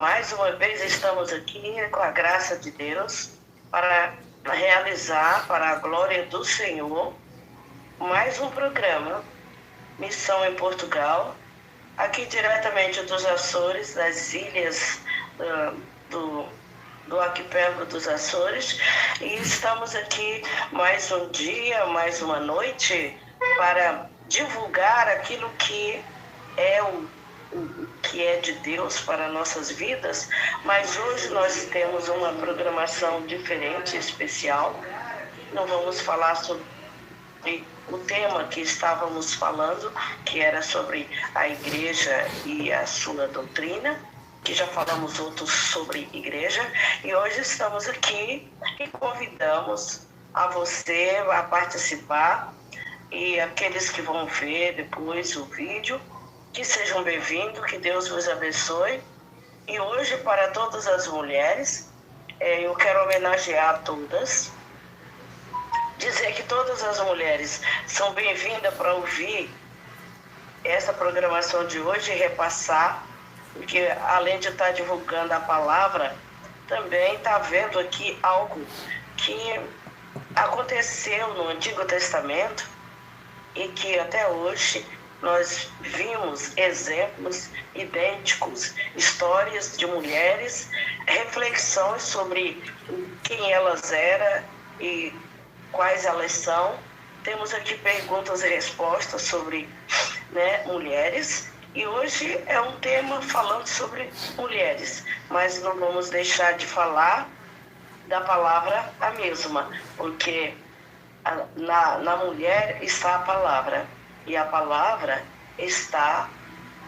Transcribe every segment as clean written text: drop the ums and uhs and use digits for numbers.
Mais uma vez estamos aqui com a graça de Deus para realizar, para a glória do Senhor, mais um programa, Missão em Portugal, aqui diretamente dos Açores, das ilhas do arquipélago dos Açores, e estamos aqui mais um dia, mais uma noite, para divulgar aquilo que é o que é de Deus para nossas vidas, mas hoje nós temos uma programação diferente, especial. Não vamos falar sobre o tema que estávamos falando, que era sobre a igreja e a sua doutrina, que já falamos outros sobre igreja, e hoje estamos aqui e convidamos a você a participar, e aqueles que vão ver depois o vídeo, que sejam bem-vindos, que Deus vos abençoe. E hoje, para todas as mulheres, eu quero homenagear todas, dizer que todas as mulheres são bem-vindas para ouvir essa programação de hoje e repassar, porque além de estar divulgando a palavra, também está vendo aqui algo que aconteceu no Antigo Testamento e que até hoje nós vimos exemplos idênticos, histórias de mulheres, reflexões sobre quem elas eram e quais elas são. Temos aqui perguntas e respostas sobre mulheres, e hoje é um tema falando sobre mulheres, mas não vamos deixar de da palavra a mesma, porque na mulher está a palavra, e a palavra está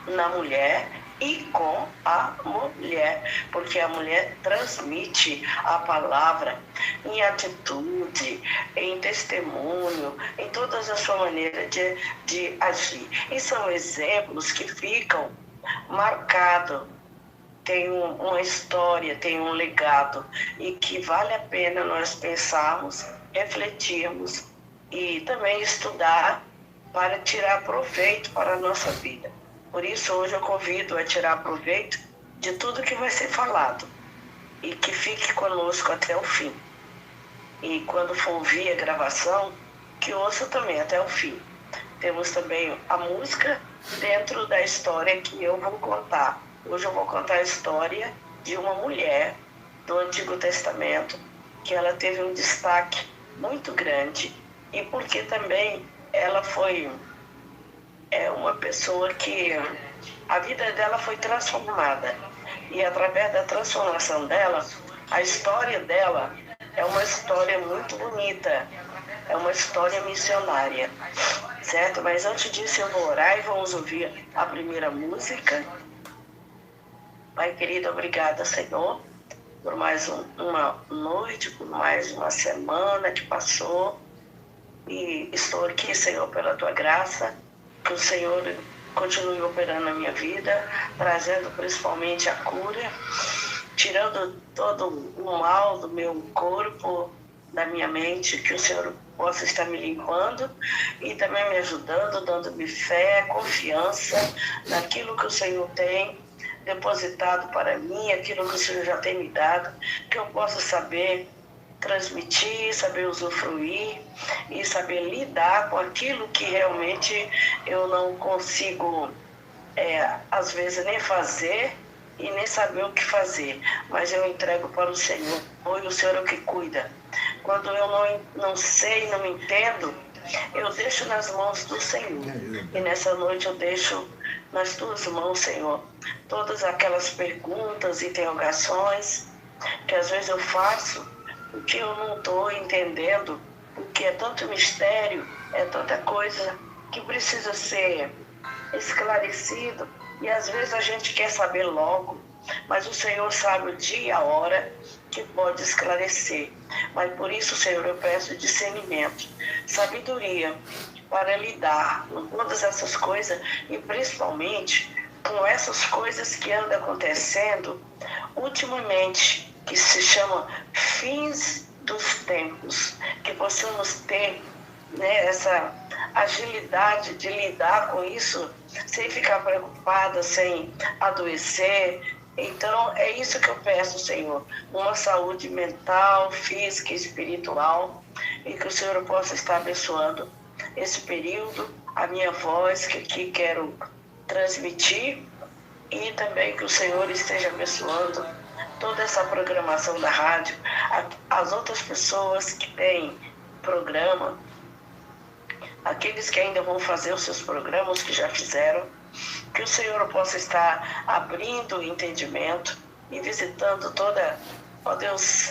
na mulher e com a mulher, porque a mulher transmite a palavra em atitude, em testemunho, em todas as suas maneiras de agir. E são exemplos que ficam marcados, tem uma história, tem um legado, e que vale a pena nós pensarmos, refletirmos e também estudar para tirar proveito para a nossa vida. Por isso, hoje eu convido a tirar proveito de tudo que vai ser falado e que fique conosco até o fim. E quando for ouvir a gravação, que ouça também até o fim. Temos também a música dentro da história que eu vou contar. Hoje eu vou contar a história de uma mulher do Antigo Testamento, que ela teve um destaque muito grande, e porque também ela foi uma pessoa que a vida dela foi transformada, e através da transformação dela, a história dela é uma história muito bonita, é uma história missionária, certo? Mas antes disso eu vou orar e vamos ouvir a primeira música. Pai querido, obrigada, Senhor, por mais uma noite, por mais uma semana que passou. E estou aqui, Senhor, pela Tua graça, que o Senhor continue operando na minha vida, trazendo principalmente a cura, tirando todo o mal do meu corpo, da minha mente, que o Senhor possa estar me limpando e também me ajudando, dando-me fé, confiança naquilo que o Senhor tem depositado para mim, aquilo que o Senhor já tem me dado, que eu possa saber transmitir, saber usufruir e saber lidar com aquilo que realmente eu não consigo, às vezes, nem fazer e nem saber o que fazer, mas eu entrego para o Senhor, e o Senhor é o que cuida. Quando eu não sei, não entendo, eu deixo nas mãos do Senhor, e nessa noite eu deixo nas Tuas mãos, Senhor, todas aquelas perguntas, interrogações que às vezes eu faço, porque eu não estou entendendo, porque é tanto mistério, é tanta coisa que precisa ser esclarecido, e às vezes a gente quer saber logo, mas o Senhor sabe o dia e a hora que pode esclarecer. Mas por isso, Senhor, eu peço discernimento, sabedoria para lidar com todas essas coisas, e principalmente com essas coisas que andam acontecendo ultimamente, que se chama fins dos tempos, que possamos ter essa agilidade de lidar com isso, sem ficar preocupada, sem adoecer, Então, é isso que eu peço, Senhor, uma saúde mental, física e espiritual, e que o Senhor possa estar abençoando esse período, a minha voz que aqui quero transmitir, e também que o Senhor esteja abençoando toda essa programação da rádio, as outras pessoas que têm programa, aqueles que ainda vão fazer os seus programas, que já fizeram, que o Senhor possa estar abrindo o entendimento e visitando ó Deus,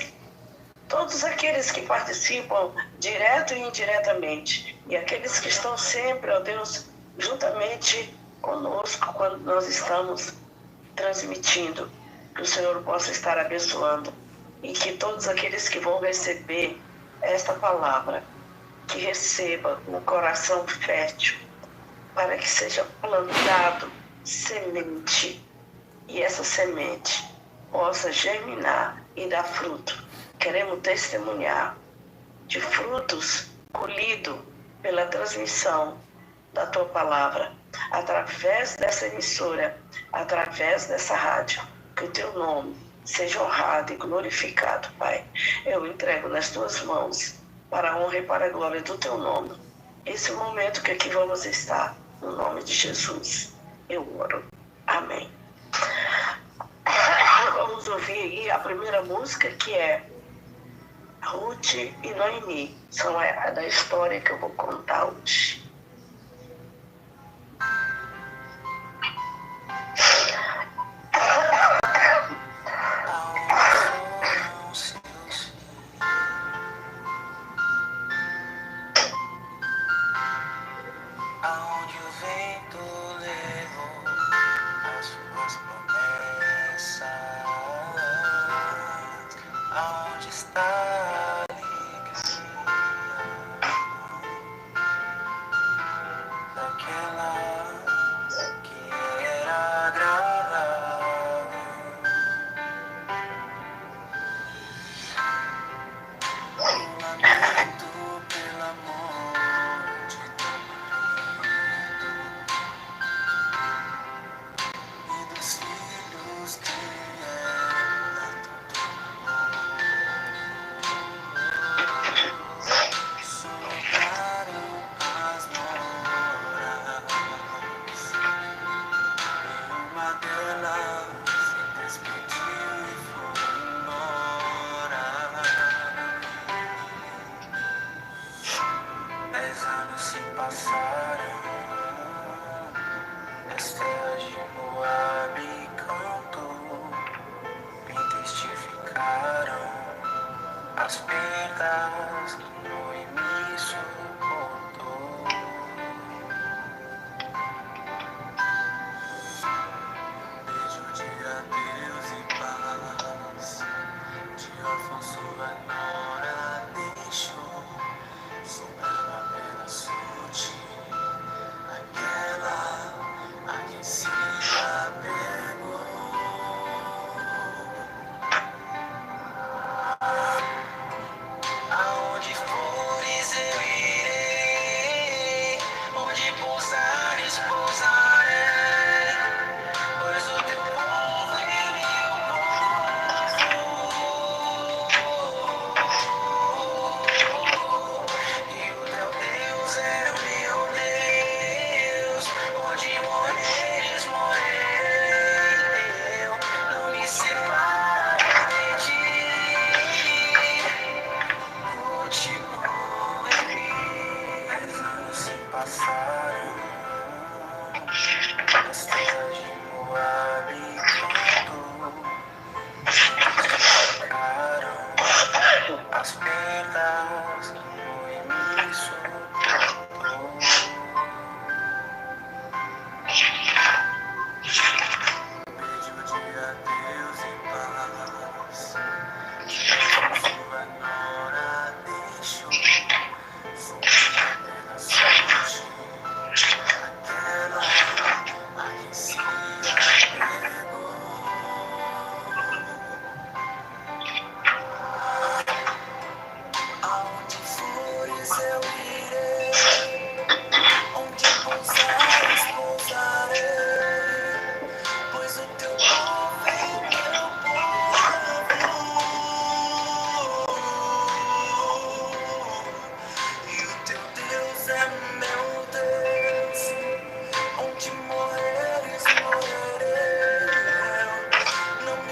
todos aqueles que participam direto e indiretamente, e aqueles que estão sempre, ó Deus, juntamente conosco quando nós estamos transmitindo, que o Senhor possa estar abençoando e que todos aqueles que vão receber esta palavra, que receba um coração fértil, para que seja plantado semente e essa semente possa germinar e dar fruto. Queremos testemunhar de frutos colhidos pela transmissão da tua palavra, através dessa emissora, através dessa rádio, que o teu nome seja honrado e glorificado, Pai. Eu entrego nas tuas mãos, para a honra e para a glória do teu nome, esse momento que aqui vamos estar, no nome de Jesus, eu oro. Amém. Vamos ouvir aí a primeira música, que é Ruth e Noemi. São a da história que eu vou contar hoje. Aonde for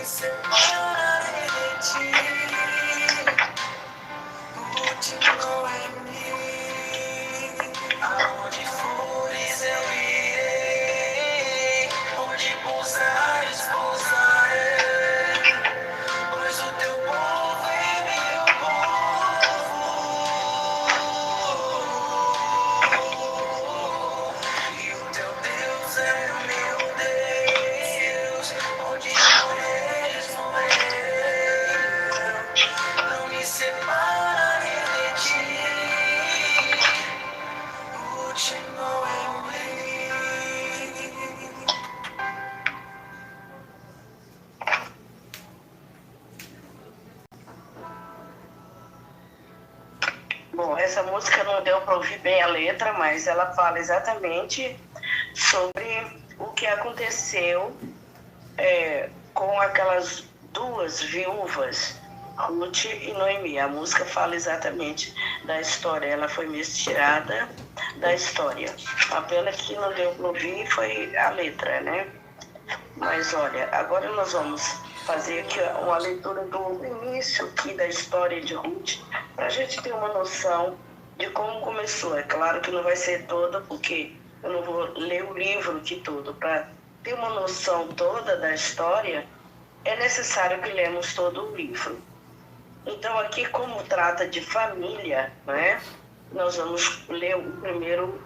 separaré de ti. Ruth não é mim. Aonde fores eu irei, onde pousares pousarei, pois o teu povo é meu povo e o teu Deus é meu Deus. Onde morreres, morrerei, não me separarei de ti. Não é mim. Bom, essa música não deu para ouvir bem a letra, mas ela fala exatamente sobre o que aconteceu com aquelas duas viúvas, Ruth e Noemi. A música fala exatamente da história, ela foi misturada da história. A pena que não deu para ouvir foi a letra, né? Mas olha, agora nós vamos fazer aqui uma leitura do início aqui da história de Ruth, para a gente ter uma noção de como começou. É claro que não vai ser toda, porque eu não vou ler o livro aqui todo. Para ter uma noção toda da história, é necessário que lemos todo o livro. Então aqui, como trata de família, né, nós vamos ler o primeiro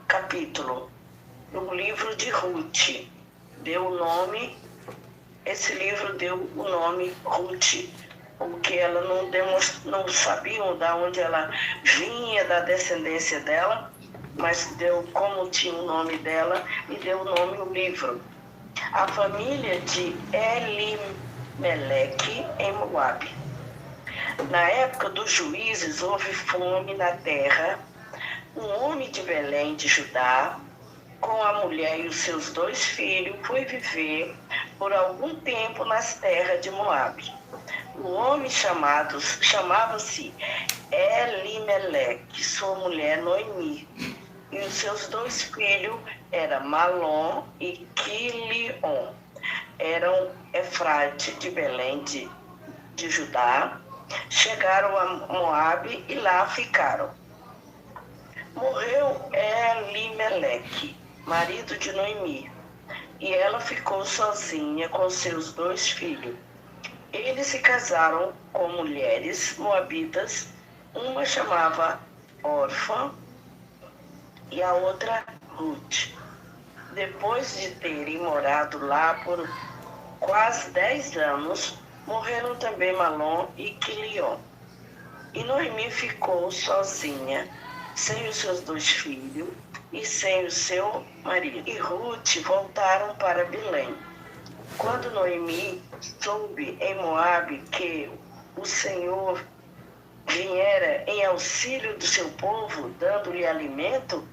capítulo do livro de Ruth. Deu o nome, esse livro deu o nome Ruth, porque ela não sabiam de onde ela vinha, da descendência dela, mas deu como tinha o nome dela e deu o nome ao livro. A família de Elimeleque em Moabe. Na época dos juízes houve fome na terra. Um homem de Belém de Judá, com a mulher e os seus 2 filhos, foi viver por algum tempo nas terras de Moabe. O homem chamava-se Elimeleque, sua mulher Noemi, e os seus 2 filhos eram Malom e Quilion. Eram Efrate de Belém de Judá. Chegaram a Moabe e lá ficaram. Morreu Elimeleque, marido de Noemi, e ela ficou sozinha com seus 2 filhos. Eles se casaram com mulheres moabitas, uma chamava Orfa e a outra Ruth. Depois de terem morado lá por quase 10 anos, morreram também Malom e Quilion. E Noemi ficou sozinha, sem os seus 2 filhos e sem o seu marido. E Ruth voltaram para Belém. Quando Noemi soube em Moabe que o Senhor viera em auxílio do seu povo, dando-lhe alimento,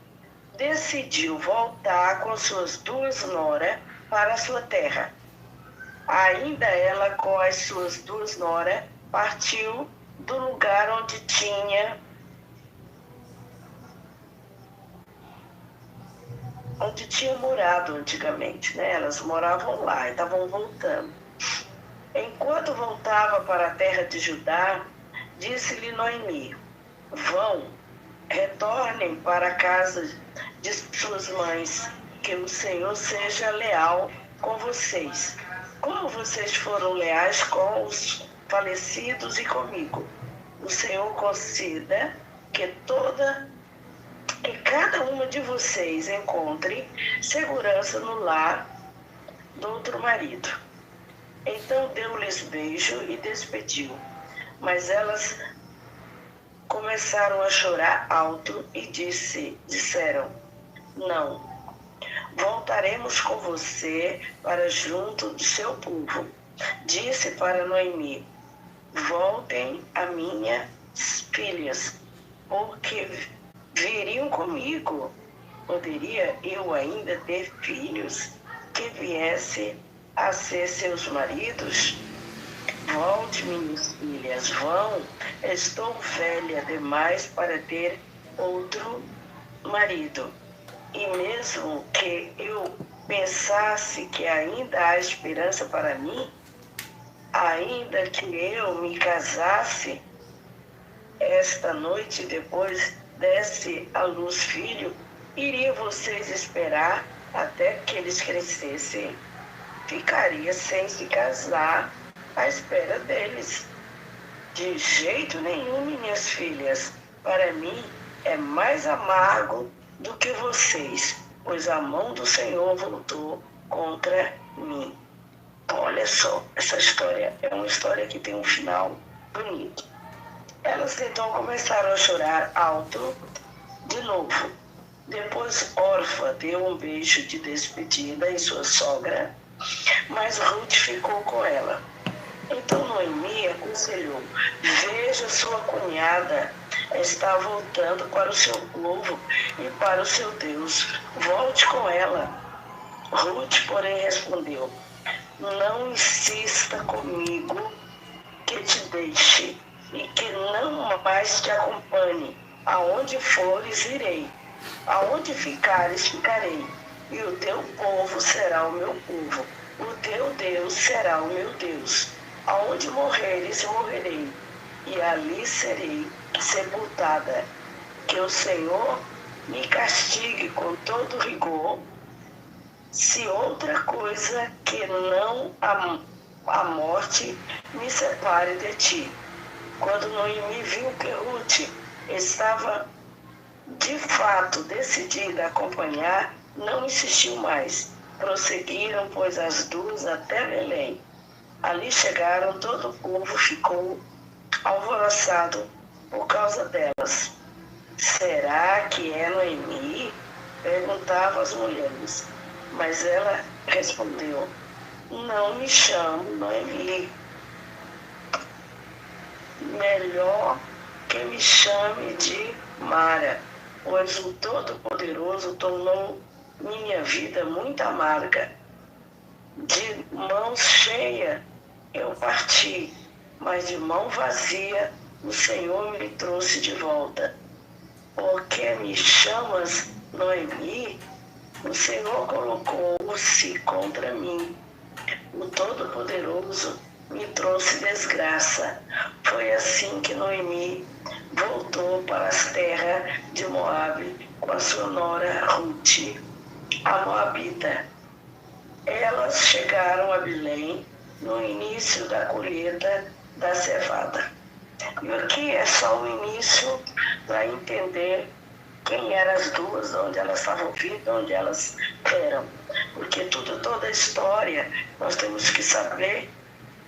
decidiu voltar com suas 2 noras para a sua terra. Ainda ela, com as suas 2 noras, partiu do lugar onde tinha morado antigamente, né? Elas moravam lá e estavam voltando. Enquanto voltava para a terra de Judá, disse-lhe Noemi: retornem para a casa de suas mães, que o Senhor seja leal com vocês, como vocês foram leais com os falecidos e comigo. O Senhor conceda que cada uma de vocês encontre segurança no lar do outro marido. Então deu-lhes beijo e despediu. Mas elas começaram a chorar alto e disseram: não, voltaremos com você para junto do seu povo. Disse para Noemi: voltem a minhas filhas, porque viriam comigo. Poderia eu ainda ter filhos que viessem a ser seus maridos? Volte, minhas filhas, vão. Estou velha demais para ter outro marido. E mesmo que eu pensasse que ainda há esperança para mim, ainda que eu me casasse esta noite e depois desse à luz filho, iria vocês esperar até que eles crescessem? Ficaria sem se casar à espera deles. De jeito nenhum, minhas filhas. Para mim é mais amargo do que vocês, pois a mão do Senhor voltou contra mim. Olha só, essa história é uma história que tem um final bonito. Elas então começaram a chorar alto de novo. Depois Orfa deu um beijo de despedida em sua sogra, mas Ruth ficou com ela. Então Noemi aconselhou: veja, sua cunhada está voltando para o seu povo e para o seu Deus. Volte com ela. Ruth, porém, respondeu: não insista comigo que te deixe e que não mais te acompanhe. Aonde fores, irei. Aonde ficares, ficarei. E o teu povo será o meu povo. O teu Deus será o meu Deus. Aonde morreres, morrerei. E ali serei sepultada. Que o Senhor me castigue com todo rigor, se outra coisa que não a morte me separe de ti. Quando Noemi viu que Ruth estava de fato decidida a acompanhar, não insistiu mais. Prosseguiram, pois, as duas até Belém. Ali chegaram, todo o povo ficou alvoroçado por causa delas. Será que é Noemi? Perguntavam as mulheres. Mas ela respondeu: não me chamo Noemi. Melhor que me chame de Mara, pois o Todo-Poderoso tornou minha vida muito amarga. De mão cheia eu parti, mas de mão vazia o Senhor me trouxe de volta. Por que me chamas Noemi? O Senhor colocou-se contra mim. O Todo-Poderoso me trouxe desgraça. Foi assim que Noemi voltou para as terras de Moabe com a sua nora Ruth, a Moabita. Elas chegaram a Belém no início da colheita da cevada. E aqui é só o início para entender quem eram as duas, onde elas estavam vindo, onde elas eram. Porque toda a história, nós temos que saber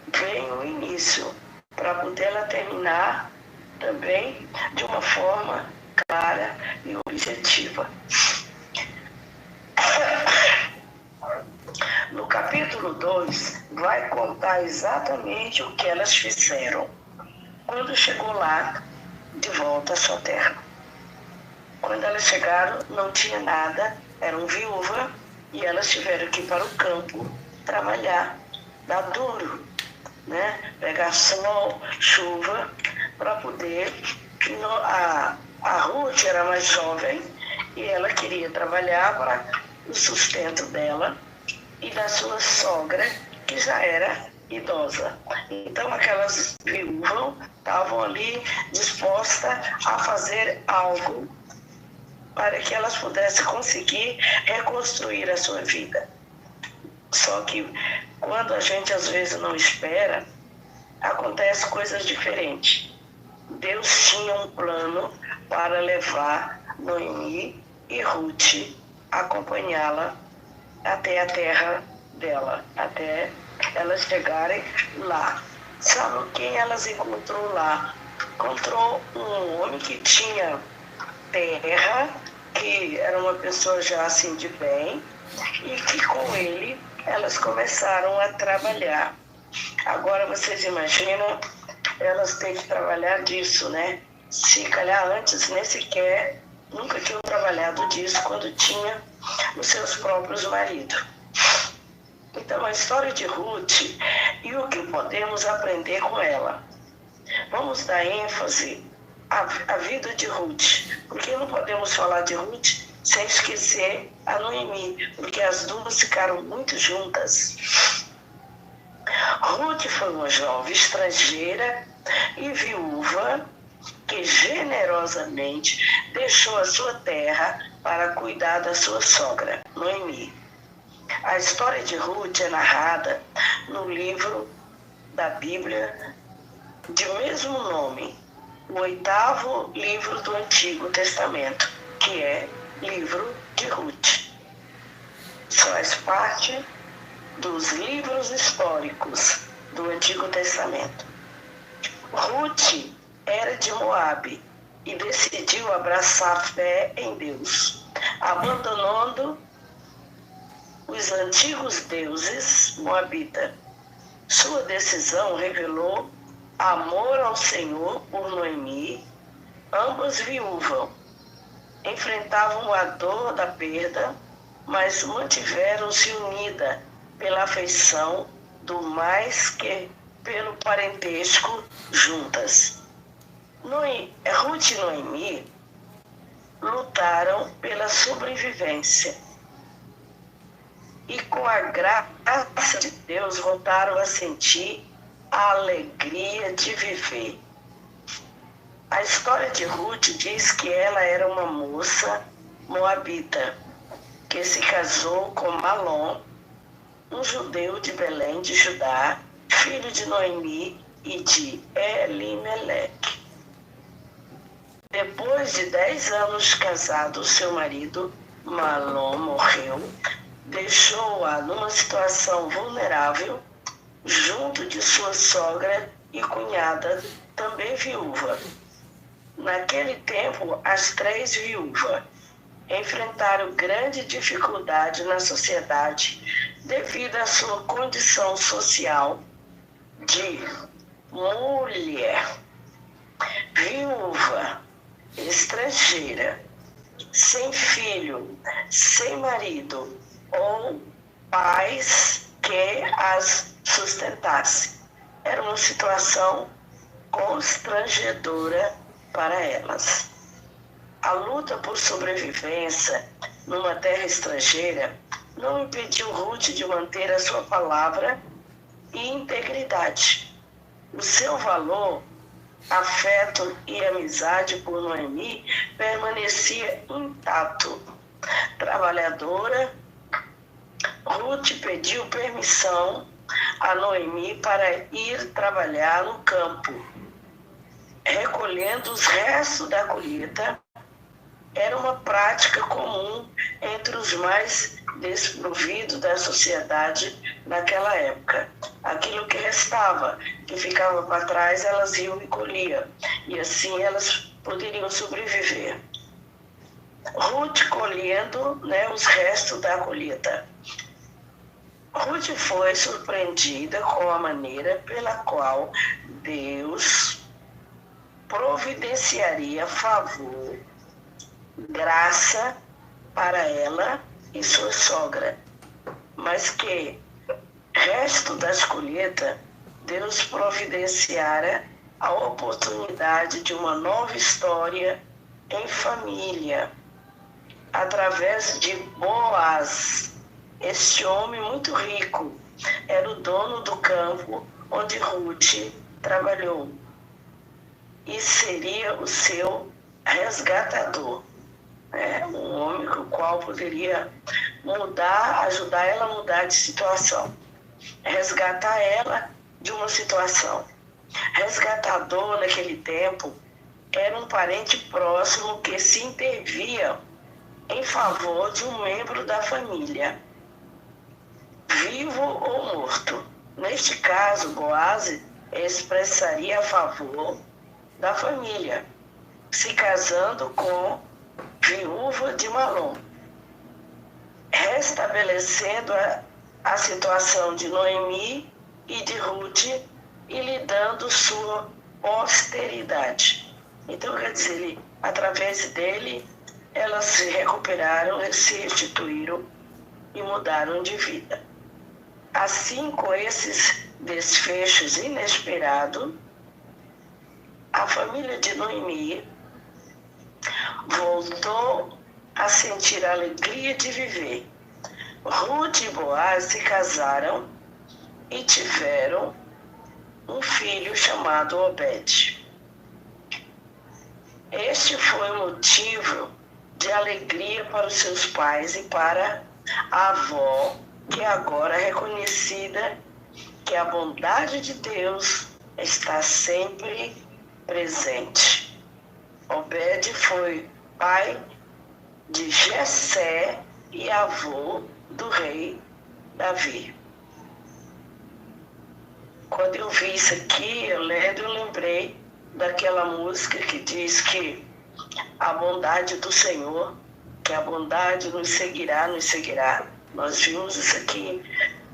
bem o início, para poder ela terminar também de uma forma clara e objetiva. No capítulo 2, vai contar exatamente o que elas fizeram quando chegou lá, de volta à sua terra. Quando elas chegaram, não tinha nada, eram viúvas, e elas tiveram que ir para o campo trabalhar, dar duro, né? Pegar sol, chuva, para poder... A Ruth era mais jovem e ela queria trabalhar para o sustento dela e da sua sogra, que já era idosa. Então aquelas viúvas estavam ali dispostas a fazer algo para que elas pudessem conseguir reconstruir a sua vida. Só que quando a gente às vezes não espera, acontecem coisas diferentes. Deus tinha um plano para levar Noemi e Ruth a acompanhá-la até a terra dela, até elas chegarem lá. Sabe quem elas encontrou lá? Encontrou um homem que tinha terra, que era uma pessoa já assim de bem, e que com ele elas começaram a trabalhar. Agora vocês imaginam, elas têm que trabalhar disso, né? Se calhar antes nem sequer, nunca tinham trabalhado disso quando tinha os seus próprios maridos. Então a história de Ruth e o que podemos aprender com ela. Vamos dar ênfase à vida de Ruth, porque não podemos falar de Ruth sem esquecer a Noemi, porque as duas ficaram muito juntas. Ruth foi uma jovem estrangeira e viúva que generosamente deixou a sua terra para cuidar da sua sogra, Noemi. A história de Ruth é narrada no livro da Bíblia de mesmo nome, o 8º livro do Antigo Testamento, que é livro de Ruth. Faz parte dos livros históricos do Antigo Testamento. Ruth era de Moabe e decidiu abraçar a fé em Deus, abandonando os antigos deuses moabitas. Sua decisão revelou amor ao Senhor por Noemi. Ambas viúvas enfrentavam a dor da perda, mas mantiveram-se unidas pela afeição do mais que pelo parentesco juntas. Ruth e Noemi lutaram pela sobrevivência e com a graça de Deus voltaram a sentir a alegria de viver. A história de Ruth diz que ela era uma moça moabita que se casou com Malom, um judeu de Belém de Judá, filho de Noemi e de Elimeleque. Depois de 10 anos casado, seu marido, Malom, morreu, deixou-a numa situação vulnerável, junto de sua sogra e cunhada, também viúva. Naquele tempo, as 3 viúvas enfrentaram grande dificuldade na sociedade devido à sua condição social de mulher, viúva, estrangeira, sem filho, sem marido ou pais que as sustentassem. Era uma situação constrangedora para elas. A luta por sobrevivência numa terra estrangeira não impediu Ruth de manter a sua palavra e integridade. O seu valor, afeto e amizade por Noemi permanecia intacto. Trabalhadora, Ruth pediu permissão a Noemi para ir trabalhar no campo, recolhendo os restos da colheita. Era uma prática comum entre os mais desprovidos da sociedade naquela época. Aquilo que restava, que ficava para trás, elas iam e colhiam, e assim elas poderiam sobreviver. Ruth colhendo, os restos da colheita. Ruth foi surpreendida com a maneira pela qual Deus providenciaria favor, graça para ela e sua sogra, mas que resto das colheitas Deus providenciara a oportunidade de uma nova história em família através de Boaz. Este homem muito rico era o dono do campo onde Ruth trabalhou e seria o seu resgatador. Um homem com o qual poderia ajudar ela a mudar de situação, resgatar ela de uma situação. Resgatador naquele tempo era um parente próximo que se intervia em favor de um membro da família, vivo ou morto. Neste caso, Boaz expressaria a favor da família, se casando com viúva de Malom, restabelecendo a situação de Noemi e de Ruth e lhe dando sua posteridade. Então, quer dizer, através dele, elas se recuperaram, se restituíram e mudaram de vida. Assim, com esses desfechos inesperados, a família de Noemi voltou a sentir a alegria de viver. Ruth e Boaz se casaram e tiveram um filho chamado Obed. Este foi motivo de alegria para os seus pais e para a avó, que agora é reconhecida que a bondade de Deus está sempre presente. Obed foi pai de Jessé e avô do rei Davi. Quando eu vi isso aqui, eu lembrei daquela música que diz que a bondade do Senhor, que a bondade nos seguirá, nos seguirá. Nós vimos isso aqui,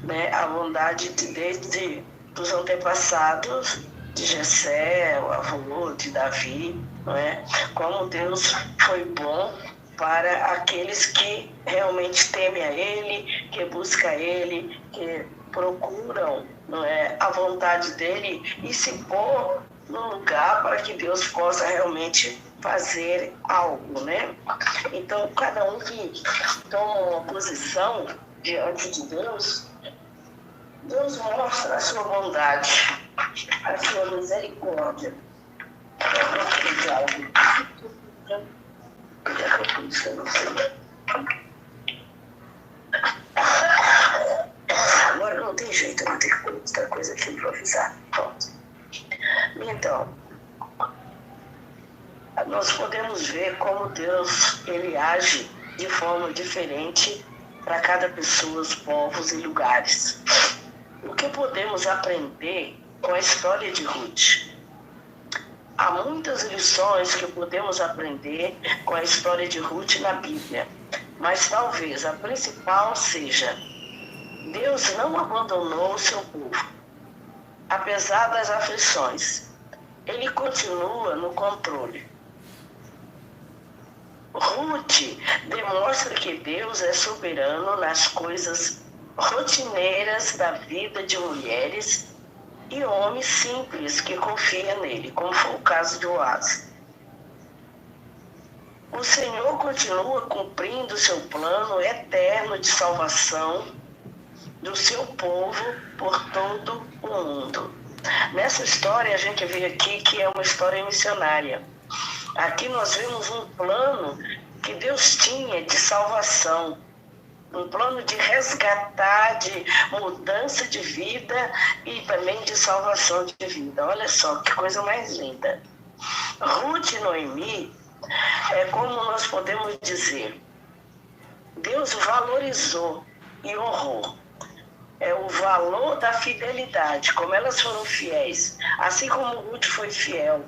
né? A bondade desde dos antepassados de Jessé, o avô de Davi, não é? Como Deus foi bom para aqueles que realmente temem a Ele, que buscam Ele, que procuram, não é, a vontade dEle e se pôr no lugar para que Deus possa realmente fazer algo, né? Então, cada um que toma uma posição diante de Deus, Deus mostra a sua bondade, a sua misericórdia. Agora não tem jeito, não tem outra coisa que improvisar. Pronto. Então, nós podemos ver como Deus ele age de forma diferente para cada pessoa, os povos e lugares. O que podemos aprender com a história de Ruth? Há muitas lições que podemos aprender com a história de Ruth na Bíblia, mas talvez a principal seja: Deus não abandonou o seu povo, apesar das aflições. Ele continua no controle. Ruth demonstra que Deus é soberano nas coisas rotineiras da vida de mulheres e homens simples que confiam nele, como foi o caso de Boaz. O Senhor continua cumprindo seu plano eterno de salvação do seu povo por todo o mundo. Nessa história a gente vê aqui que é uma história missionária. Aqui nós vemos um plano que Deus tinha de salvação, um plano de resgatar, de mudança de vida e também de salvação de vida. Olha só que coisa mais linda. Ruth e Noemi é como nós podemos dizer, Deus valorizou e honrou. É o valor da fidelidade, como elas foram fiéis, assim como Ruth foi fiel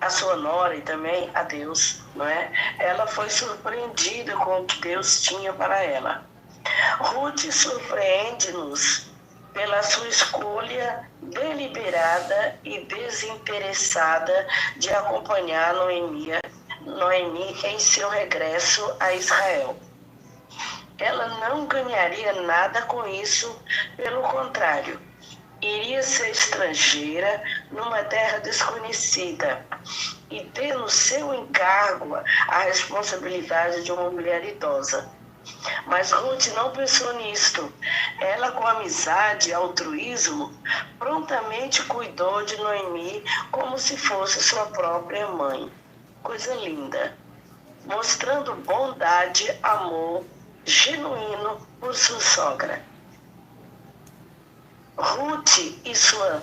a sua nora e também a Deus, não é? Ela foi surpreendida com o que Deus tinha para ela. Ruth surpreende-nos pela sua escolha deliberada e desinteressada de acompanhar Noemi em seu regresso a Israel. Ela não ganharia nada com isso, pelo contrário, iria ser estrangeira numa terra desconhecida e ter no seu encargo a responsabilidade de uma mulher idosa. Mas Ruth não pensou nisto. Ela, com amizade e altruísmo, prontamente cuidou de Noemi como se fosse sua própria mãe. Coisa linda. Mostrando bondade, amor genuíno por sua sogra. Ruth e sua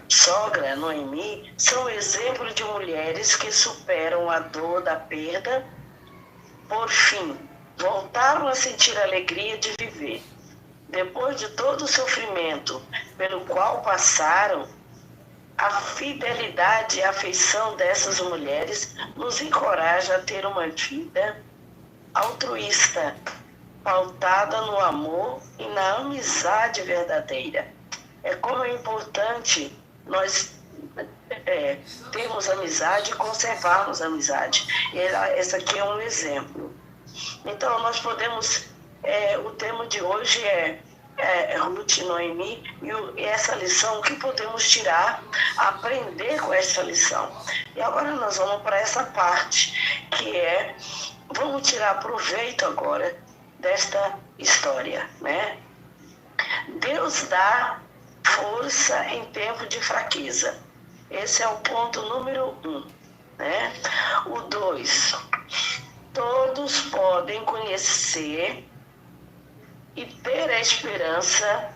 sogra, Noemi, são exemplos de mulheres que superam a dor da perda. Por fim, voltaram a sentir a alegria de viver. Depois de todo o sofrimento pelo qual passaram, a fidelidade e a afeição dessas mulheres nos encoraja a ter uma vida altruísta, pautada no amor e na amizade verdadeira. É como é importante nós termos amizade e conservarmos a amizade. E esse aqui é um exemplo. Então, nós podemos... o tema de hoje é Ruth e Noemi, e essa lição, o que podemos tirar, aprender com essa lição. E agora nós vamos para essa parte, que vamos tirar proveito agora desta história, né? Deus dá força em tempo de fraqueza. Esse é o ponto número 1. Né? O 2, todos podem conhecer e ter a esperança,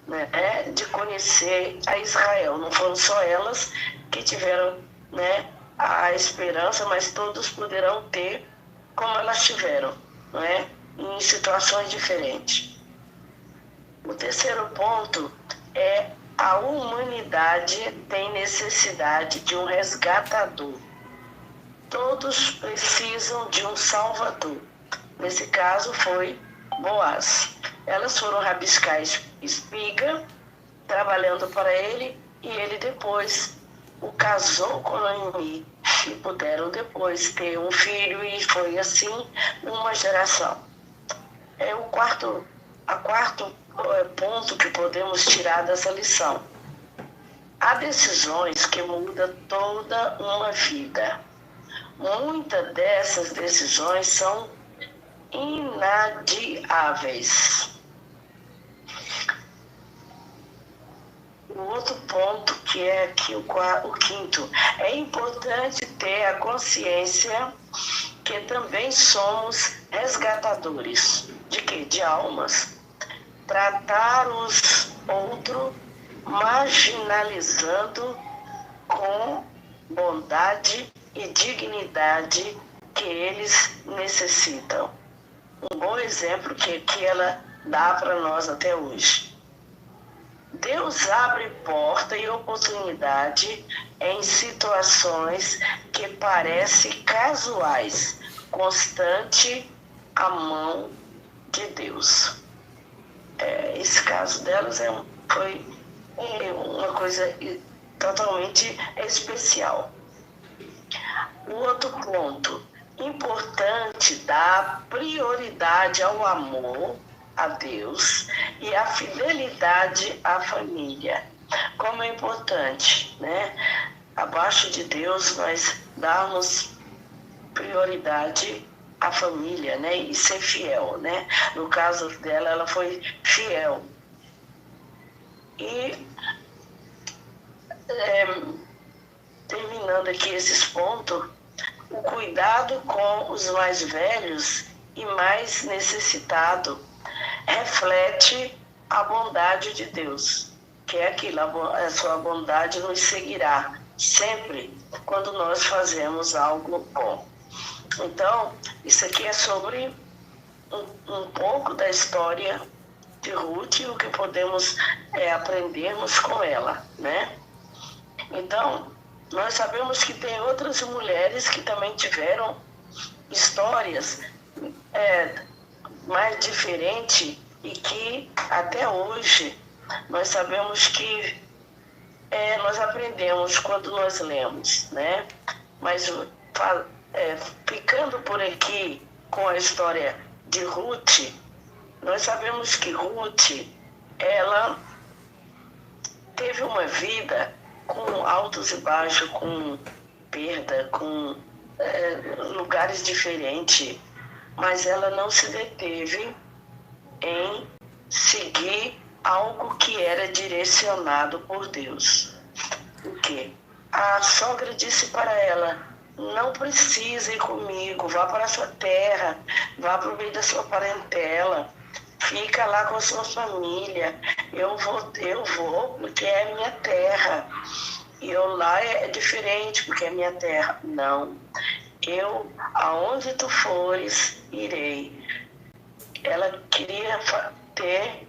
né, de conhecer a Israel. Não foram só elas que tiveram, né, a esperança, mas todos poderão ter como elas tiveram, não é? Em situações diferentes. O terceiro ponto é: a humanidade tem necessidade de um resgatador. Todos precisam de um salvador. Nesse caso foi Boaz. Elas foram rabiscar espiga, trabalhando para ele, e ele depois o casou com Noemi e puderam depois ter um filho, e foi assim uma geração. É o quarto ponto que podemos tirar dessa lição. Há decisões que mudam toda uma vida. Muitas dessas decisões são inadiáveis. O outro ponto, que é aqui o quinto, é importante ter a consciência que também somos resgatadores. De quê? De almas. Tratar os outros marginalizando com bondade e dignidade que eles necessitam. Um bom exemplo que ela dá para nós até hoje. Deus abre porta e oportunidade em situações que parecem casuais, constante a mão de Deus. Esse caso delas foi uma coisa totalmente especial. O outro ponto, importante dar prioridade ao amor a Deus e a fidelidade à família. Como é importante, né? Abaixo de Deus, nós darmos prioridade à família, né? E ser fiel, né? No caso dela, ela foi fiel. E terminando aqui esses pontos, o cuidado com os mais velhos e mais necessitados reflete a bondade de Deus, que é aquilo, a sua bondade nos seguirá sempre quando nós fazemos algo bom. Então, isso aqui é sobre um pouco da história de Ruth e o que podemos aprendermos com ela, né? Então, nós sabemos que tem outras mulheres que também tiveram histórias mais diferentes e que até hoje nós sabemos que nós aprendemos quando nós lemos, né? Mas ficando por aqui com a história de Ruth, nós sabemos que Ruth, ela teve uma vida com altos e baixos, com perda, com lugares diferentes, mas ela não se deteve em seguir algo que era direcionado por Deus. O quê? A sogra disse para ela: não precisa ir comigo, vá para a sua terra, vá para o meio da sua parentela, fica lá com a sua família, eu vou porque é a minha terra, e eu lá é diferente porque é minha terra. Não, aonde tu fores, irei. Ela queria ter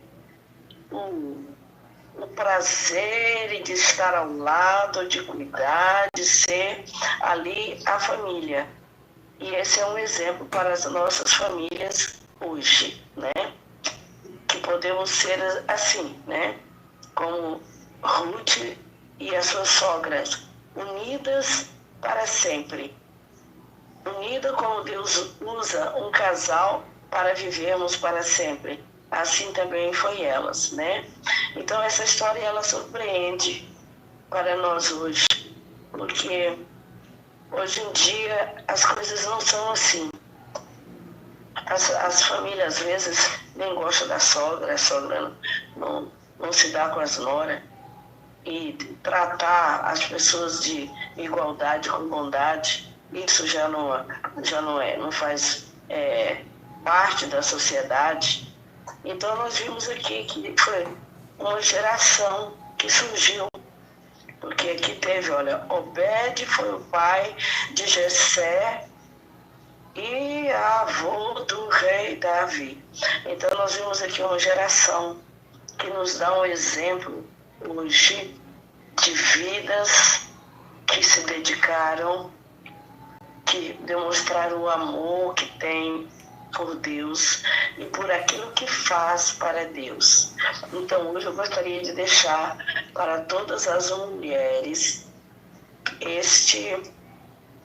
o prazer de estar ao lado, de cuidar, de ser ali a família. E esse é um exemplo para as nossas famílias hoje, né? Que podemos ser assim, né? Como Ruth e as suas sogras, unidas para sempre. Unida como Deus usa um casal para vivermos para sempre. Assim também foi elas, né? Então essa história, ela surpreende para nós hoje, porque hoje em dia as coisas não são assim. As famílias às vezes nem gostam da sogra, a sogra não se dá com as noras e tratar as pessoas de igualdade com bondade, isso não faz parte da sociedade. Então nós vimos aqui que foi uma geração que surgiu, porque aqui teve, olha, Obed foi o pai de Jessé e avô do rei Davi. Então nós vimos aqui uma geração que nos dá um exemplo hoje de vidas que se dedicaram, que demonstraram o amor que tem por Deus e por aquilo que faz para Deus. Então hoje eu gostaria de deixar para todas as mulheres este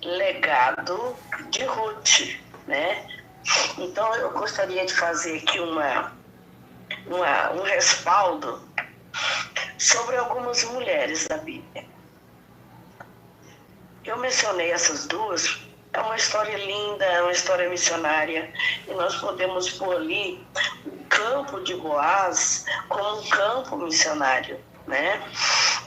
legado de Ruth, né? Então eu gostaria de fazer aqui um respaldo sobre algumas mulheres da Bíblia. Eu mencionei essas duas, é uma história linda, é uma história missionária, e nós podemos pôr ali o campo de Boaz como um campo missionário, né?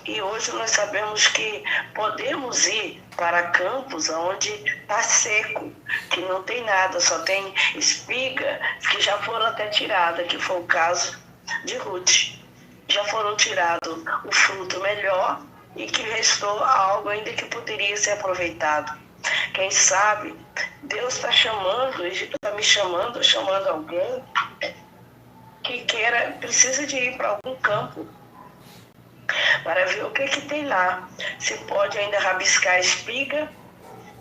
E hoje nós sabemos que podemos ir para campos onde está seco, que não tem nada, só tem espiga, que já foram até tiradas, que foi o caso de Ruth. Já foram tirados o fruto melhor e que restou algo ainda que poderia ser aproveitado. Quem sabe Deus está chamando, está me chamando alguém que precisa de ir para algum campo para ver o que tem lá. Se pode ainda rabiscar a espiga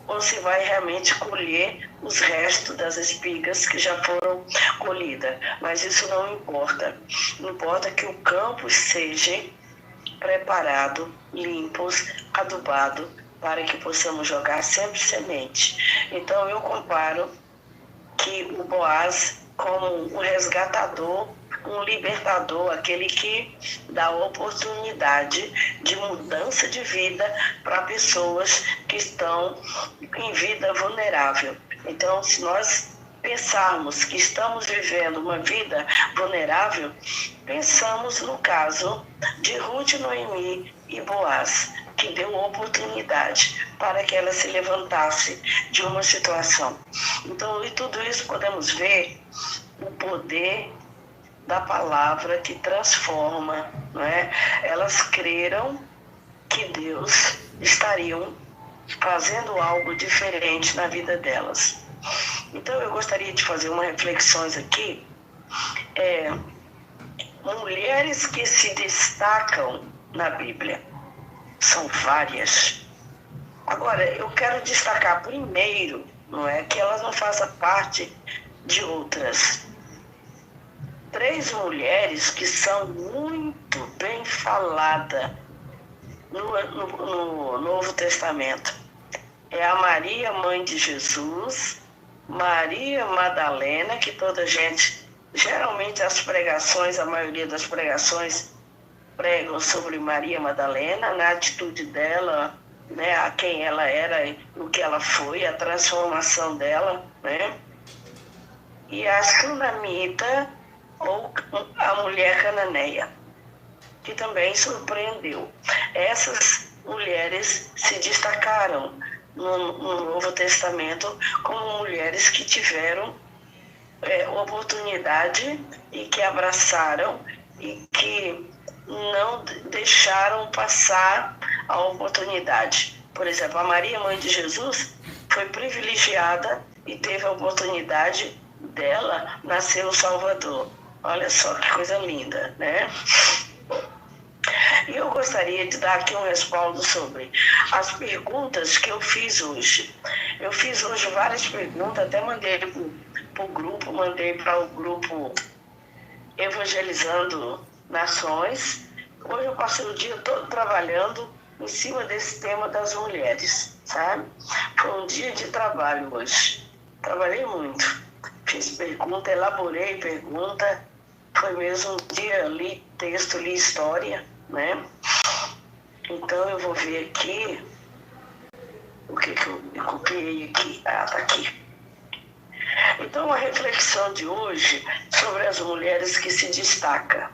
ou se vai realmente colher os restos das espigas que já foram colhidas. Mas isso não importa. Importa que o campo seja preparado, limpos, adubado, para que possamos jogar sempre semente. Então eu comparo que o Boaz como um resgatador, um libertador, aquele que dá oportunidade de mudança de vida para pessoas que estão em vida vulnerável. Então, se nós pensarmos que estamos vivendo uma vida vulnerável, pensamos no caso de Ruth, Noemi e Boaz, que deu oportunidade para que ela se levantasse de uma situação. Então, em tudo isso podemos ver o poder da palavra que transforma, não é? Elas creram que Deus estaria fazendo algo diferente na vida delas. Então eu gostaria de fazer umas reflexões aqui. Mulheres que se destacam na Bíblia. São várias. Agora, eu quero destacar primeiro, não é, que elas não façam parte de outras. 3 mulheres que são muito bem faladas no Novo Testamento. É a Maria, mãe de Jesus, Maria Madalena, que toda gente, geralmente a maioria das pregações pregam sobre Maria Madalena, na atitude dela, né, a quem ela era, o que ela foi, a transformação dela, né? E a Sunamita, ou a mulher cananeia, que também surpreendeu. Essas mulheres se destacaram no Novo Testamento como mulheres que tiveram oportunidade e que abraçaram e que não deixaram passar a oportunidade. Por exemplo, a Maria, mãe de Jesus, foi privilegiada e teve a oportunidade dela nascer o Salvador. Olha só que coisa linda, né? E eu gostaria de dar aqui um respaldo sobre as perguntas que eu fiz hoje. Eu fiz hoje várias perguntas, até mandei para o grupo, mandei para o grupo Evangelizando Nações. Hoje eu passei o dia todo trabalhando em cima desse tema das mulheres, sabe? Foi um dia de trabalho hoje. Trabalhei muito. Fiz pergunta, elaborei pergunta. Foi mesmo um dia, li texto, li história, né? Então eu vou ver aqui o que eu copiei aqui. Ah, tá aqui. Então a reflexão de hoje sobre as mulheres que se destacam.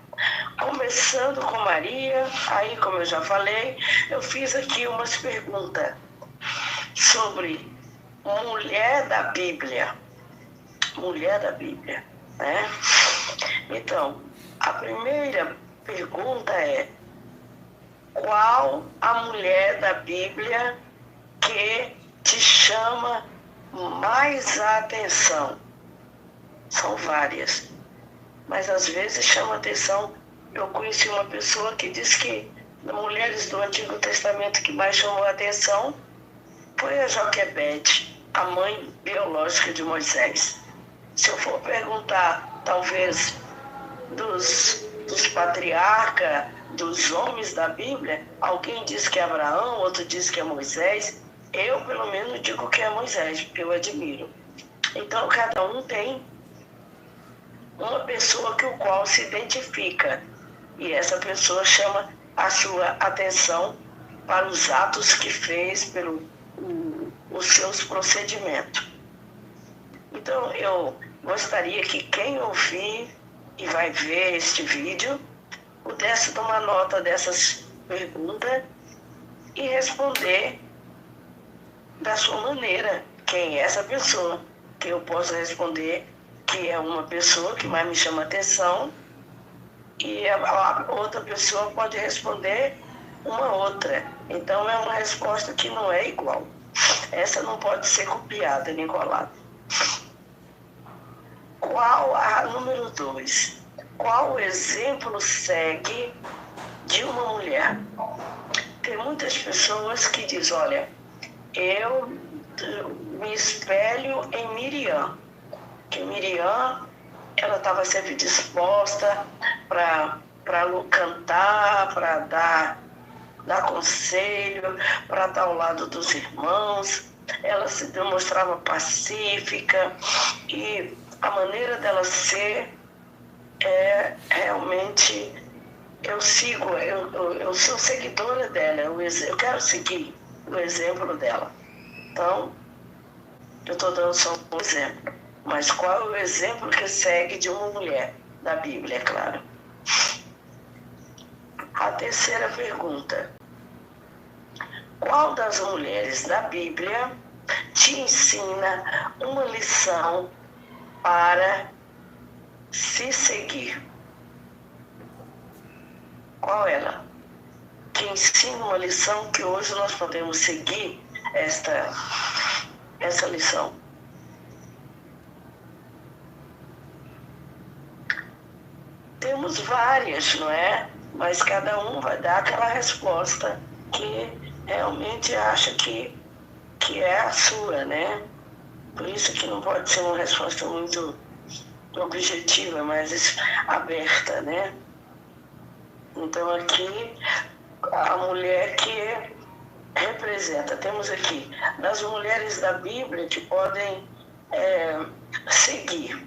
Começando com Maria, aí, como eu já falei, eu fiz aqui umas perguntas sobre mulher da Bíblia. Mulher da Bíblia, né? Então, a primeira pergunta é: qual a mulher da Bíblia que te chama mais a atenção? São várias, mas às vezes chama atenção. Eu conheci uma pessoa que disse que das mulheres do Antigo Testamento que mais chamou a atenção foi a Joquebede, a mãe biológica de Moisés. Se eu for perguntar, talvez, dos patriarcas, dos homens da Bíblia, alguém diz que é Abraão, outro diz que é Moisés. Eu, pelo menos, digo que é Moisés, porque eu admiro. Então, cada um tem uma pessoa com a qual se identifica. E essa pessoa chama a sua atenção para os atos que fez, os seus procedimentos. Então, eu gostaria que quem ouvir e vai ver este vídeo pudesse tomar nota dessas perguntas e responder da sua maneira. Quem é essa pessoa? Que eu posso responder que é uma pessoa que mais me chama atenção, e a outra pessoa pode responder uma outra. Então é uma resposta que não é igual. Essa não pode ser copiada nem colada. Qual a número 2? Qual exemplo segue de uma mulher? Tem muitas pessoas que dizem: olha, eu me espelho em Miriam, que Miriam, ela estava sempre disposta para cantar, para dar conselho, para estar ao lado dos irmãos. Ela se demonstrava pacífica, e a maneira dela ser realmente, eu sou seguidora dela, eu quero seguir o exemplo dela. Então, eu estou dando só um exemplo. Mas qual é o exemplo que segue de uma mulher da Bíblia, é claro? A terceira pergunta: qual das mulheres da Bíblia te ensina uma lição para se seguir? Qual ela? Que ensina uma lição que hoje nós podemos seguir essa lição? Temos várias, não é? Mas cada um vai dar aquela resposta que realmente acha que é a sua, né? Por isso que não pode ser uma resposta muito objetiva, mas aberta, né? Então aqui, a mulher que representa, temos aqui, das mulheres da Bíblia que podem seguir.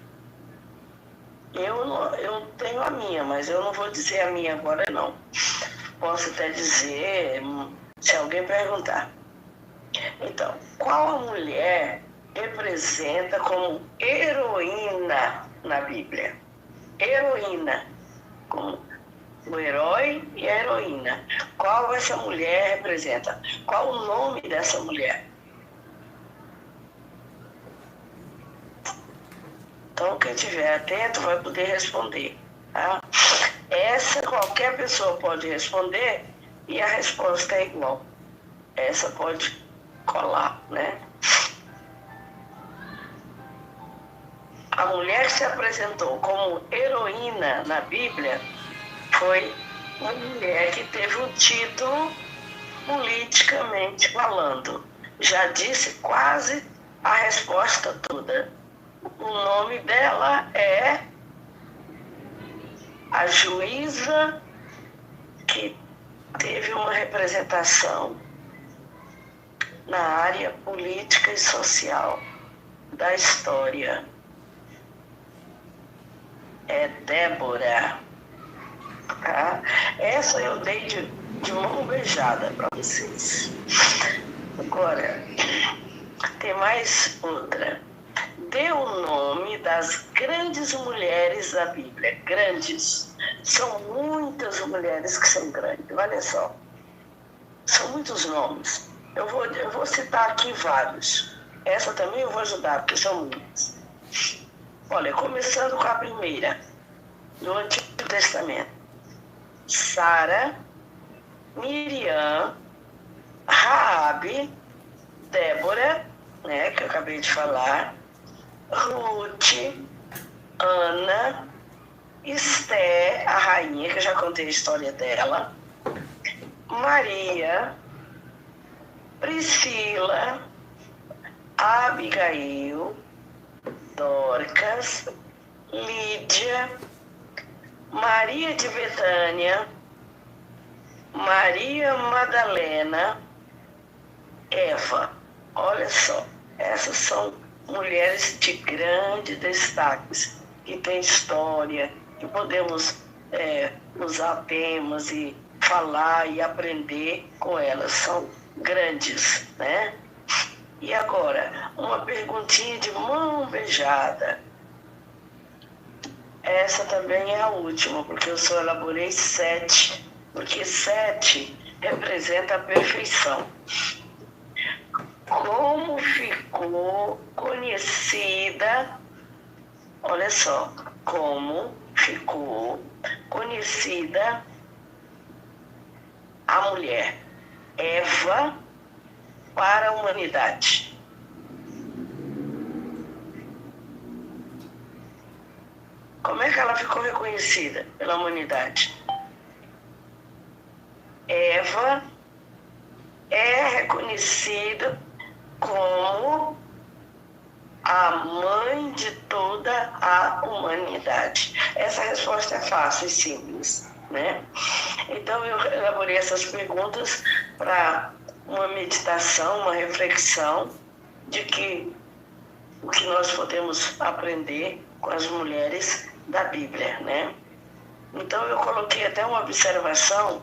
Eu tenho a minha, mas eu não vou dizer a minha agora, não. Posso até dizer, se alguém perguntar. Então, qual a mulher representa como heroína na Bíblia? Heroína, como o herói e a heroína. Qual essa mulher representa? Qual o nome dessa mulher? Então, quem estiver atento vai poder responder. Tá? Essa qualquer pessoa pode responder e a resposta é igual. Essa pode colar, né? A mulher que se apresentou como heroína na Bíblia foi uma mulher que teve um título politicamente falando. Já disse quase a resposta toda. O nome dela é a juíza que teve uma representação na área política e social da história. É Débora. Tá? Essa eu dei de mão beijada para vocês. Agora, tem mais outra. Dê o nome das grandes mulheres da Bíblia. Grandes. São muitas mulheres que são grandes, olha só. São muitos nomes. Eu vou citar aqui vários. Essa também eu vou ajudar, porque são muitas. Olha, começando com a primeira, do Antigo Testamento. Sara, Miriam, Raabe, Débora, né, que eu acabei de falar, Ruth, Ana, Esté, a rainha, que eu já contei a história dela, Maria, Priscila, Abigail, Dorcas, Lídia, Maria de Betânia, Maria Madalena, Eva. Olha só, essas são mulheres de grande destaque, que têm história, que podemos usar temas e falar e aprender com elas. São grandes, né? E agora, uma perguntinha de mão beijada. Essa também é a última, porque eu só elaborei 7, porque 7 representa a perfeição. Como ficou conhecida, olha só, como ficou conhecida a mulher Eva para a humanidade? Como é que ela ficou reconhecida pela humanidade? Eva é reconhecida como a mãe de toda a humanidade. Essa resposta é fácil e simples, né? Então eu elaborei essas perguntas para uma meditação, uma reflexão de que o que nós podemos aprender com as mulheres da Bíblia, né? Então eu coloquei até uma observação.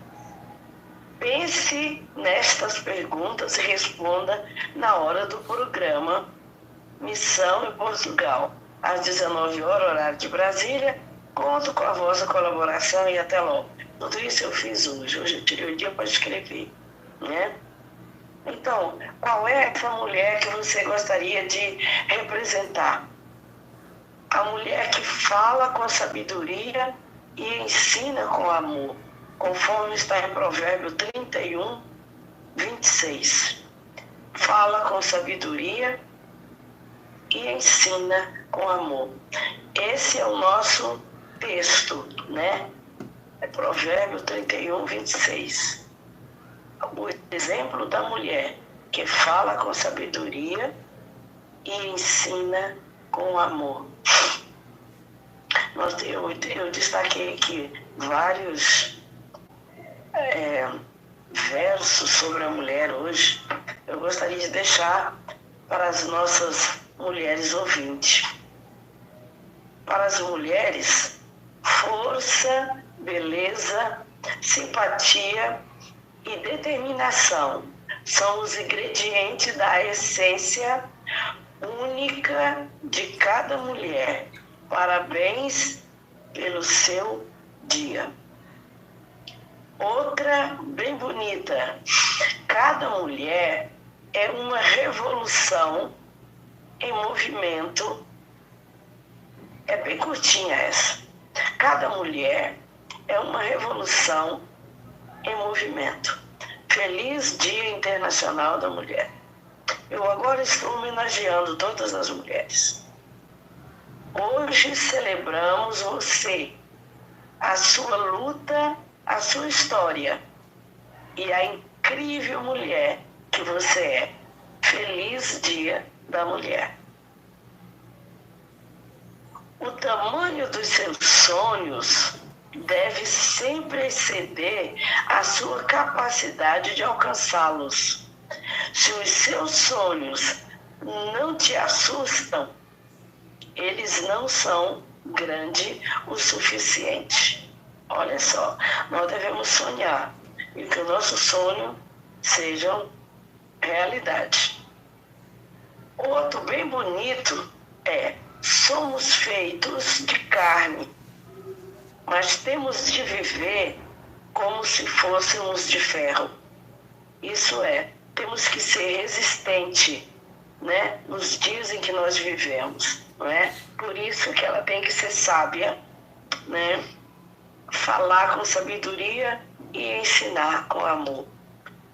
Pense nestas perguntas e responda na hora do programa Missão em Portugal, às 19 horas, horário de Brasília. Conto com a vossa colaboração e até logo. Tudo isso eu fiz hoje. Hoje eu tirei o dia para escrever, né? Então, qual é essa mulher que você gostaria de representar? A mulher que fala com sabedoria e ensina com amor, conforme está em Provérbio 31, 26. Fala com sabedoria e ensina com amor. Esse é o nosso texto, né? É Provérbio 31, 26. O exemplo da mulher que fala com sabedoria e ensina com amor. Eu destaquei aqui vários versos sobre a mulher hoje. Eu gostaria de deixar para as nossas mulheres ouvintes. Para as mulheres, força, beleza, simpatia e determinação são os ingredientes da essência única de cada mulher. Parabéns pelo seu dia. Outra bem bonita. Cada mulher é uma revolução em movimento. É bem curtinha essa. Cada mulher é uma revolução em movimento. Feliz Dia Internacional da Mulher. Eu agora estou homenageando todas as mulheres. Hoje celebramos você, a sua luta, a sua história e a incrível mulher que você é. Feliz Dia da Mulher. O tamanho dos seus sonhos deve sempre exceder a sua capacidade de alcançá-los. Se os seus sonhos não te assustam, eles não são grandes o suficiente. Olha só, nós devemos sonhar e que o nosso sonho sejam realidade. Outro bem bonito é: somos feitos de carne, mas temos de viver como se fôssemos de ferro. Isso é, temos que ser resistente, né, nos dias em que nós vivemos, não é? Por isso que ela tem que ser sábia, né? Falar com sabedoria e ensinar com amor.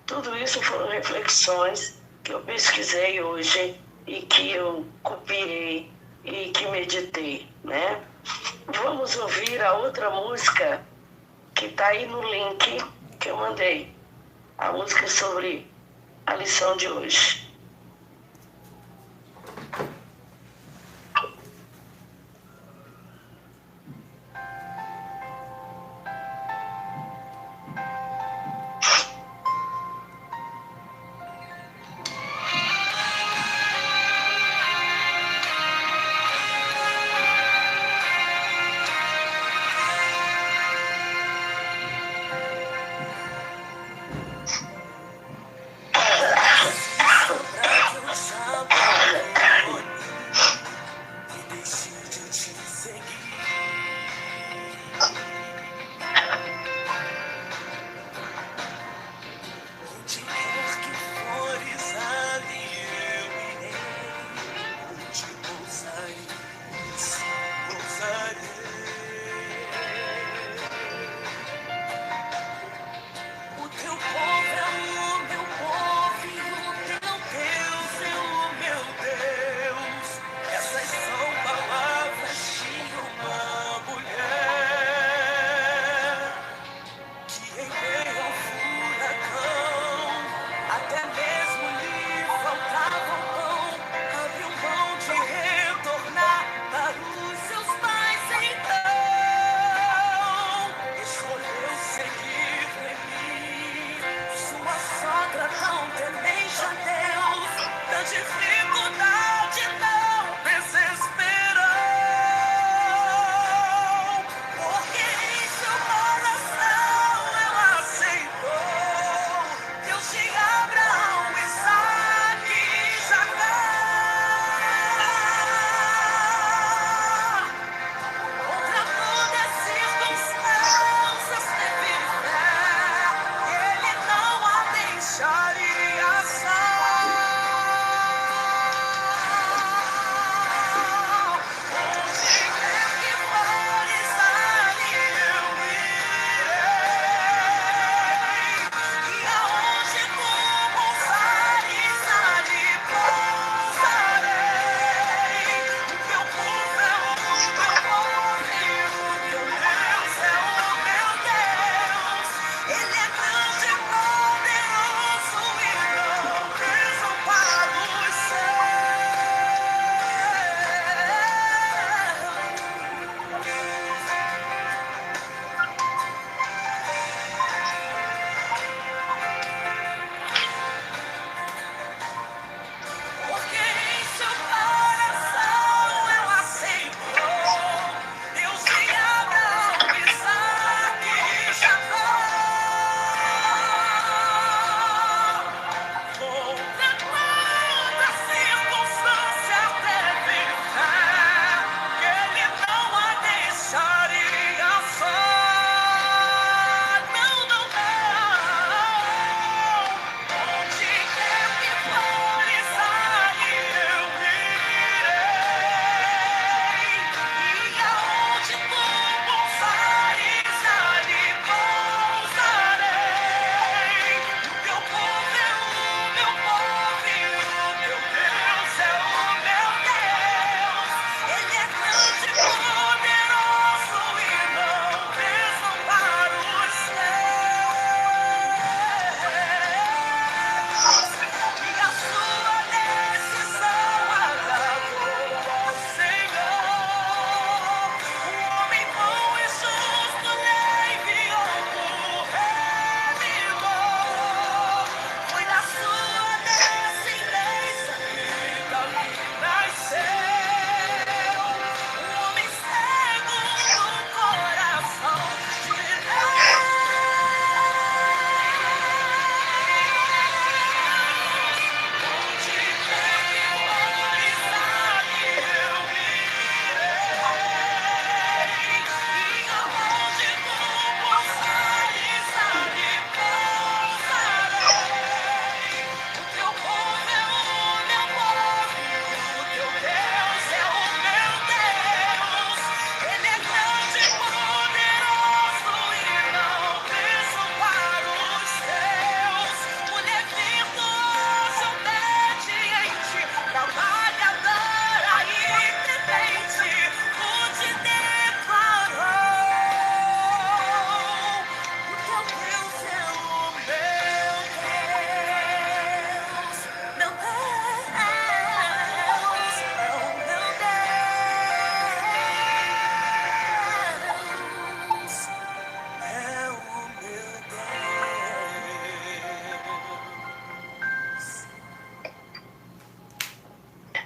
Tudo isso foram reflexões que eu pesquisei hoje e que eu copiei e que meditei, né? Vamos ouvir a outra música que está aí no link que eu mandei. A música sobre a lição de hoje.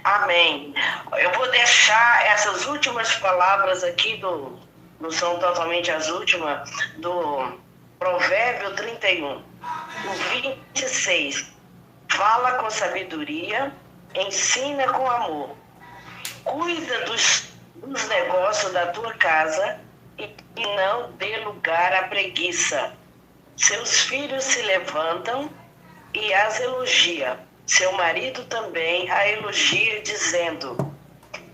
Amém. Eu vou deixar essas últimas palavras aqui não são totalmente as últimas, do Provérbio 31, o 26. Fala com sabedoria, ensina com amor. Cuida dos negócios da tua casa e não dê lugar à preguiça. Seus filhos se levantam e as elogia. Seu marido também a elogia, dizendo: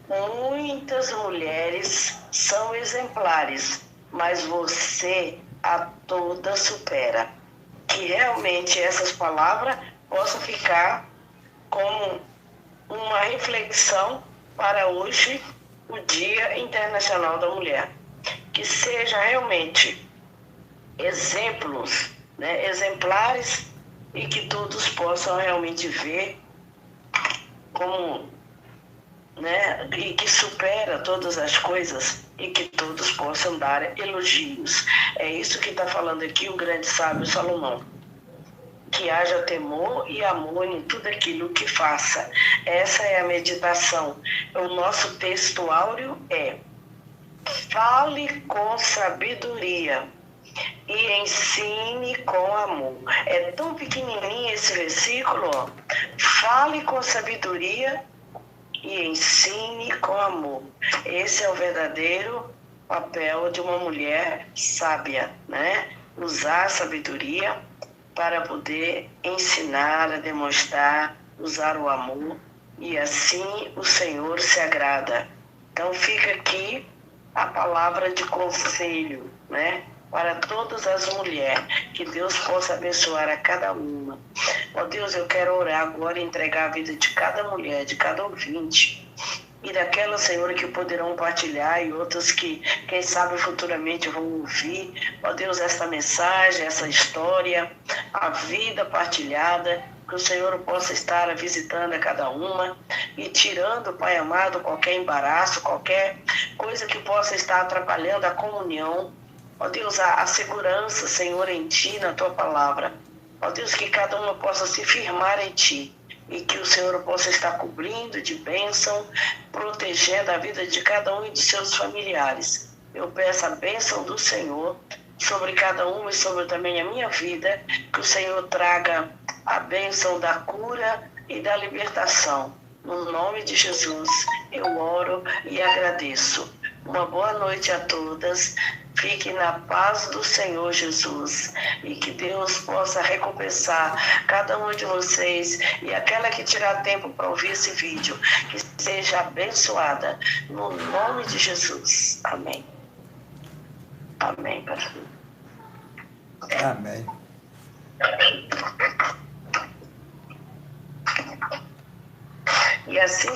muitas mulheres são exemplares, mas você a todas supera. Que realmente essas palavras possam ficar como uma reflexão para hoje, o Dia Internacional da Mulher. Que seja realmente exemplos, né, exemplares, e que todos possam realmente ver como, né, e que supera todas as coisas, e que todos possam dar elogios. É isso que está falando aqui o grande sábio Salomão. Que haja temor e amor em tudo aquilo que faça. Essa é a meditação. O nosso texto áureo é: fale com sabedoria e ensine com amor. É tão pequenininho esse versículo, ó. Fale com sabedoria e ensine com amor. Esse é o verdadeiro papel de uma mulher sábia, né? Usar a sabedoria para poder ensinar, a demonstrar, usar o amor, e assim o Senhor se agrada. Então fica aqui a palavra de conselho, né? Para todas as mulheres, que Deus possa abençoar a cada uma. Ó Deus, eu quero orar agora e entregar a vida de cada mulher, de cada ouvinte, e daquelas, Senhor, que poderão partilhar, e outras que, quem sabe, futuramente vão ouvir, ó Deus, esta mensagem, essa história, a vida partilhada, que o Senhor possa estar visitando a cada uma e tirando, Pai amado, qualquer embaraço, qualquer coisa que possa estar atrapalhando a comunhão. Ó Deus, a segurança, Senhor, em Ti, na Tua palavra. Ó Deus, que cada uma possa se firmar em Ti, e que o Senhor possa estar cobrindo de bênção, protegendo a vida de cada um e de seus familiares. Eu peço a bênção do Senhor sobre cada uma e sobre também a minha vida, que o Senhor traga a bênção da cura e da libertação. No nome de Jesus, eu oro e agradeço. Uma boa noite a todas. Fique na paz do Senhor Jesus, e que Deus possa recompensar cada um de vocês, e aquela que tirar tempo para ouvir esse vídeo, que seja abençoada no nome de Jesus. Amém. Amém, pastor. Amém. E assim